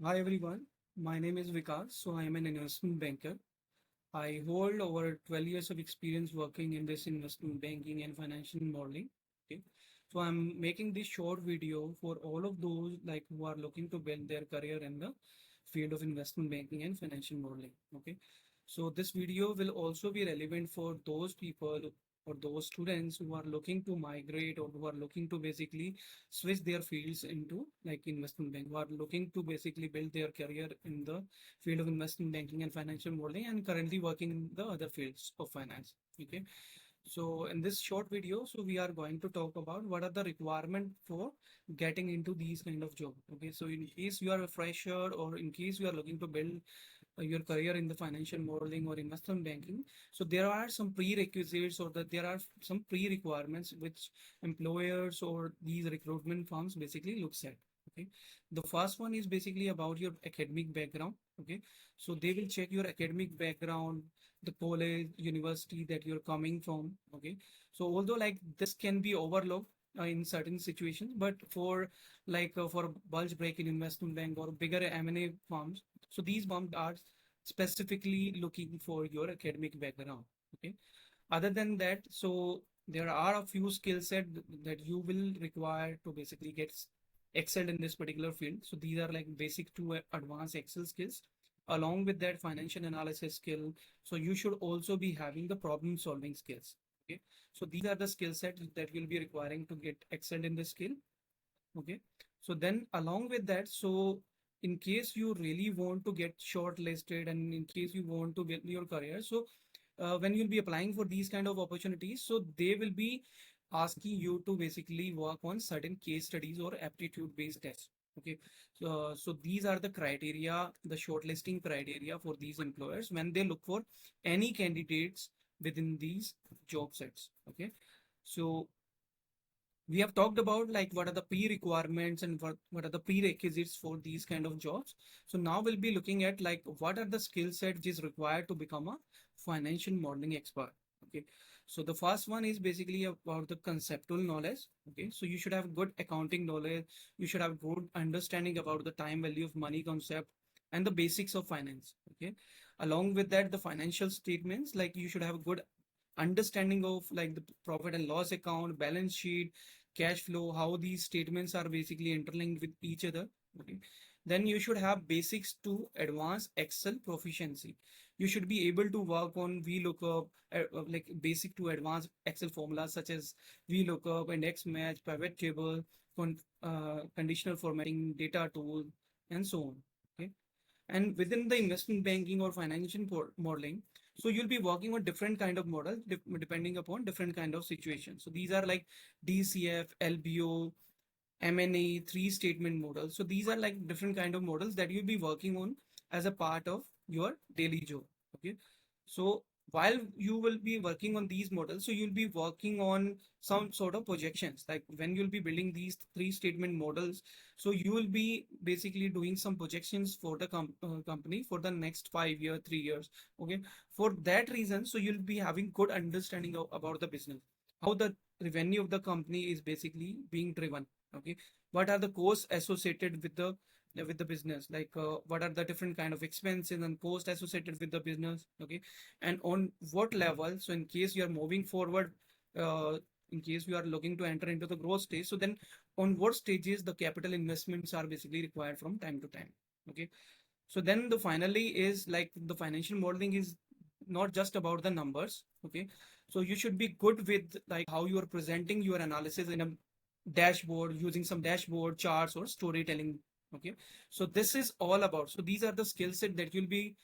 Hi everyone, my name is Vikas. I am an investment banker. I hold over 12 years of experience working in this investment banking and financial modeling. Okay. I'm making this short video for all of those who are looking to build their career in the field of investment banking and financial modeling. Okay. This video will also be relevant for those people or those students who are looking to migrate or who are looking to basically switch their fields into investment bank, who are looking to basically build their career in the field of investment banking and financial modeling and currently working in the other fields of finance. Okay. In this short video, we are going to talk about what are the requirement for getting into these kind of job. Okay. In case you are a fresher or in case you are looking to build your career in the financial modeling or investment banking, so there are some prerequisites or that there are some pre-requirements which employers or these recruitment firms basically looks at. Okay. The first one is basically about your academic background. Okay. So they will check your academic background, the college, university that you're coming from. Okay. So although this can be overlooked in certain situations, but for bulge break in investment bank or bigger M&A firms, so these firms are specifically looking for your academic background. Okay. Other than that, so there are a few skill set that you will require to basically get excelled in this particular field. So these are like basic to advanced Excel skills. Along with that financial analysis skill, so you should also be having the problem solving skills. Okay. So these are the skill sets that you'll be requiring to get excelled in this skill. Okay. So then along with that, so in case you really want to get shortlisted and in case you want to build your career, so when you'll be applying for these kind of opportunities, so they will be asking you to basically work on certain case studies or aptitude based tests. Okay. So these are the criteria, the shortlisting criteria for these employers when they look for any candidates within these job sets. Okay. So we have talked about what are the pre-requirements and what are the prerequisites for these kind of jobs. So now we'll be looking at what are the skill set which is required to become a financial modeling expert. Okay. So the first one is basically about the conceptual knowledge. Okay. So you should have good accounting knowledge. You should have good understanding about the time value of money concept and the basics of finance. Okay. Along with that, the financial statements, you should have a good understanding of the profit and loss account, balance sheet, cash flow, how these statements are basically interlinked with each other. Okay. Then you should have basics to advanced Excel proficiency. You should be able to work on VLOOKUP, like basic to advanced Excel formulas such as VLOOKUP, index match, pivot table, conditional formatting, data tool, and so on. Okay. And within the investment banking or financial modeling, so you'll be working on different kind of models depending upon different kind of situations. So these are like DCF, LBO, M&A, three statement models. So these are like different kind of models that you'll be working on as a part of your daily job. Okay. So while you will be working on these models, so you'll be working on some sort of projections. Like when you'll be building these three statement models, so you will be basically doing some projections for the company for the next 5 year, 3 years. Okay. For that reason, so you'll be having good understanding about the business, how the revenue of the company is basically being driven. Okay. What are the costs associated with the business, what are the different kind of expenses and costs associated with the business. Okay. And on what level, so in case you are moving forward, uh, in case you are looking to enter into the growth stage, so then on what stages the capital investments are basically required from time to time. Okay. So then the finally is like the financial modeling is not just about the numbers. Okay. So you should be good with how you are presenting your analysis in a dashboard using some dashboard charts or storytelling. Okay. So this is all about, so these are the skill set that you'll be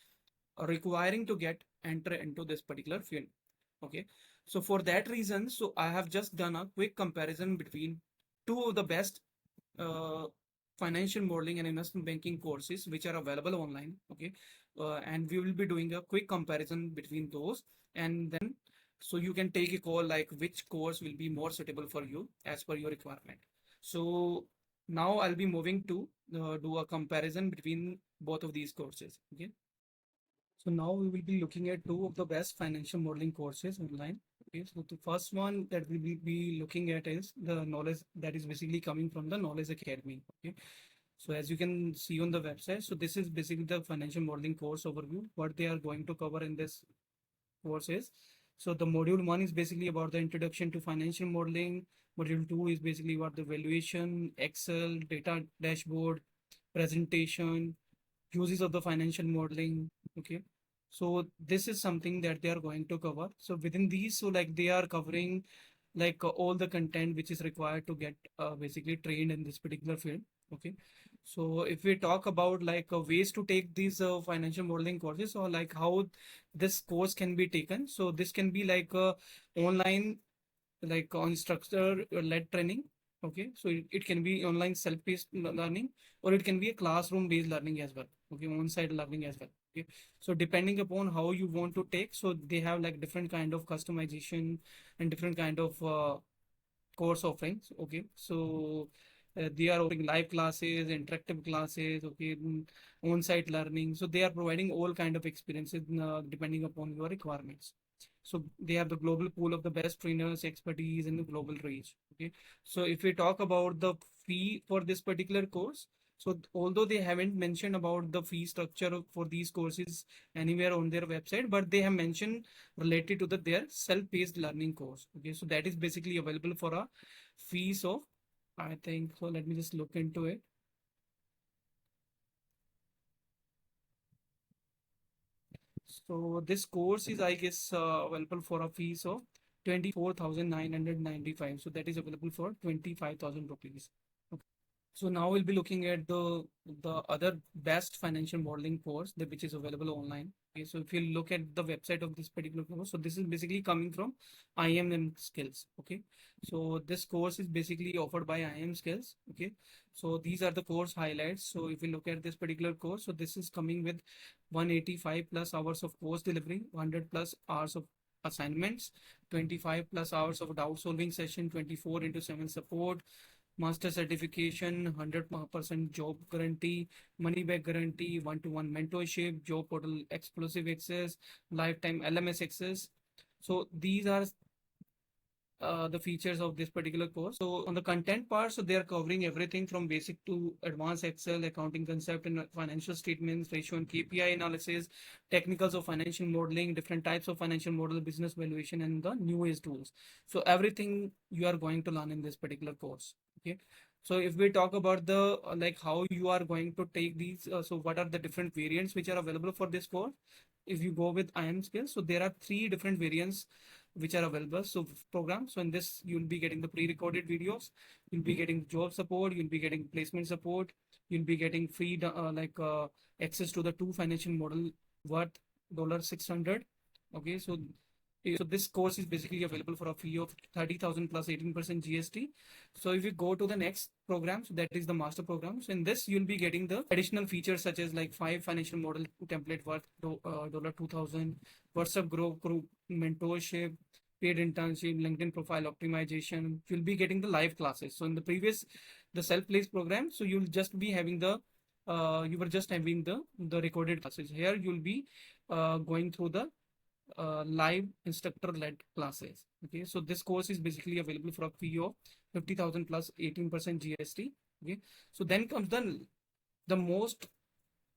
requiring to get enter into this particular field. Okay. So for that reason, so I have just done a quick comparison between two of the best uh, financial modeling and investment banking courses which are available online. Okay. And we will be doing a quick comparison between those, and then so you can take a call like which course will be more suitable for you as per your requirement. So now I'll be moving to do a comparison between both of these courses. Okay. So now we will be looking at two of the best financial modeling courses online. Okay, so the first one that we will be looking at is the knowledge that is basically coming from the Knowledge Academy. Okay, So as you can see on the website, so this is basically the financial modeling course overview. What they are going to cover in this course is, so the module one is basically about the introduction to financial modeling. Module two is basically about the valuation, Excel, data dashboard, presentation, uses of the financial modeling. Okay. So this is something that they are going to cover. So within these, so like they are covering like all the content which is required to get basically trained in this particular field. Okay. So if we talk about like ways to take these financial modeling courses, or like how this course can be taken. So this can be like online, like on structure led training. Okay, so it can be online self-paced learning, or it can be a classroom based learning as well. Okay, on-site learning as well. Okay, so depending upon how you want to take, so they have like different kind of customization and different kind of course offerings. Okay, so they are offering live classes, interactive classes. Okay, on-site learning. So they are providing all kind of experiences depending upon your requirements. So they have the global pool of the best trainers, expertise, and the global reach. Okay, so if we talk about the fee for this particular course, so although they haven't mentioned about the fee structure for these courses anywhere on their website, but they have mentioned related to their self-paced learning course. Okay, so that is basically available for a fees of, I think so. Let me just look into it. So this course is, I guess, available for a fees of 24,995. So that is available for 25,000 rupees. So now we'll be looking at the other best financial modeling course that which is available online. Okay, so if you look at the website of this particular course, so this is basically coming from IIM Skills. Okay, so this course is basically offered by IIM Skills. Okay, so these are the course highlights. So if you look at this particular course, so this is coming with 185 plus hours of course delivery, 100 plus hours of assignments, 25 plus hours of doubt solving session, 24 into 7 support, master certification, 100% job guarantee, money back guarantee, one-to-one mentorship, job portal exclusive access, lifetime LMS access. So these are the features of this particular course. So on the content part, so they are covering everything from basic to advanced Excel, accounting concept and financial statements, ratio and KPI analysis, technicals of financial modeling, different types of financial model, business valuation, and the new age tools. So everything you are going to learn in this particular course. Okay. So if we talk about the like how you are going to take these, so what are the different variants which are available for this course? If you go with IIM Skills, so there are three different variants which are available. So program. So in this, you'll be getting the pre-recorded videos, you'll be getting job support, you'll be getting placement support, you'll be getting free access to the two financial model worth $600. Okay, so this course is basically available for a fee of 30,000 plus 18% GST. So if you go to the next program, so that is the master program. So in this, you'll be getting the additional features such as like 5 financial model template worth $2,000, WhatsApp group mentorship, paid internship, LinkedIn profile optimization. You'll be getting the live classes. So in the previous, the self-placed program, so you'll just be having you were just having the recorded classes. Here you'll be going through the live instructor led classes. Okay, so this course is basically available for a fee of 50,000 plus 18% GST. Okay, so then comes the most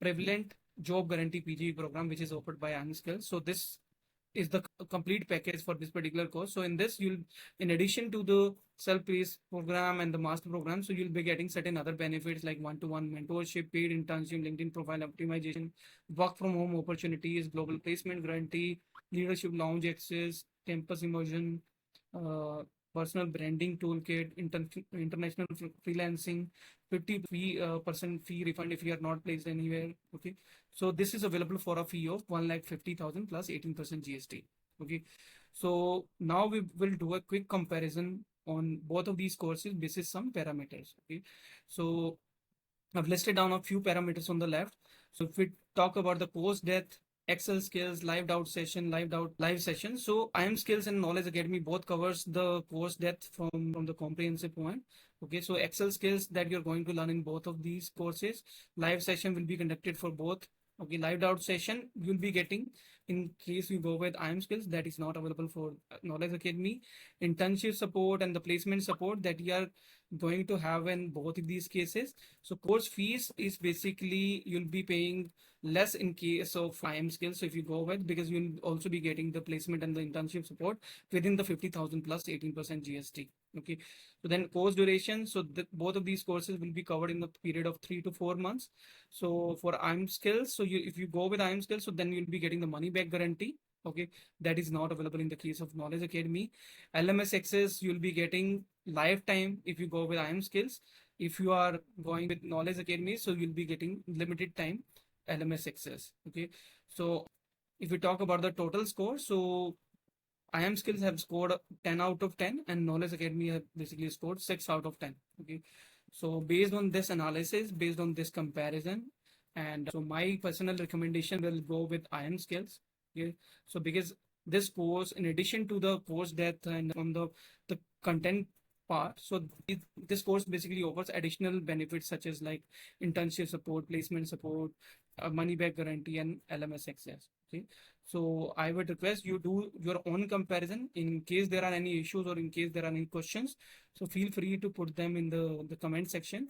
prevalent job guarantee PGE program, which is offered by IIM Skills. So this is the complete package for this particular course. So in this, you'll, in addition to the self-paced program and the master program, so you'll be getting certain other benefits like one-to-one mentorship, paid internship, LinkedIn profile optimization, work from home opportunities, global placement guarantee, leadership lounge access, campus immersion, uh, personal branding toolkit, international freelancing, 50% fee refund if you are not placed anywhere. Okay, so this is available for a fee of 1,50,000 plus 18% GST. Okay, so now we will do a quick comparison on both of these courses basis some parameters. Okay, so I've listed down a few parameters on the left. So if we talk about the course depth, Excel skills, live session. So IIM Skills and Knowledge Academy both covers the course depth from the comprehensive point. Okay, so Excel skills that you're going to learn in both of these courses. Live session will be conducted for both. Okay, live doubt session you'll be getting in case you go with IIM Skills, that is not available for Knowledge Academy. Internship support and the placement support that you are going to have in both of these cases. So course fees is basically you'll be paying less in case of IIM Skills. So if you go with, because you'll also be getting the placement and the internship support within the 50,000 plus 18% GST. Okay. So then course duration. So both of these courses will be covered in the period of 3 to 4 months. So for IIM Skills, so if you go with IIM Skills, so then you'll be getting the money back guarantee. Okay, that is not available in the case of Knowledge Academy. LMS Access, you'll be getting lifetime if you go with IIM Skills. If you are going with Knowledge Academy, so you'll be getting limited time LMS Access. Okay, so if we talk about the total score, so IIM Skills have scored 10 out of 10 and Knowledge Academy have basically scored 6 out of 10. Okay, so based on this analysis, based on this comparison, and so my personal recommendation will go with IIM Skills. Okay, so because this course, in addition to the course depth and on the content part, so this course basically offers additional benefits such as like internship support, placement support, money back guarantee, and LMS access. Okay, so I would request you do your own comparison in case there are any issues or in case there are any questions. So feel free to put them in the comment section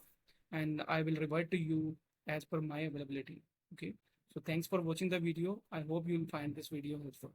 and I will revert to you as per my availability. Okay. So thanks for watching the video. I hope you'll find this video helpful.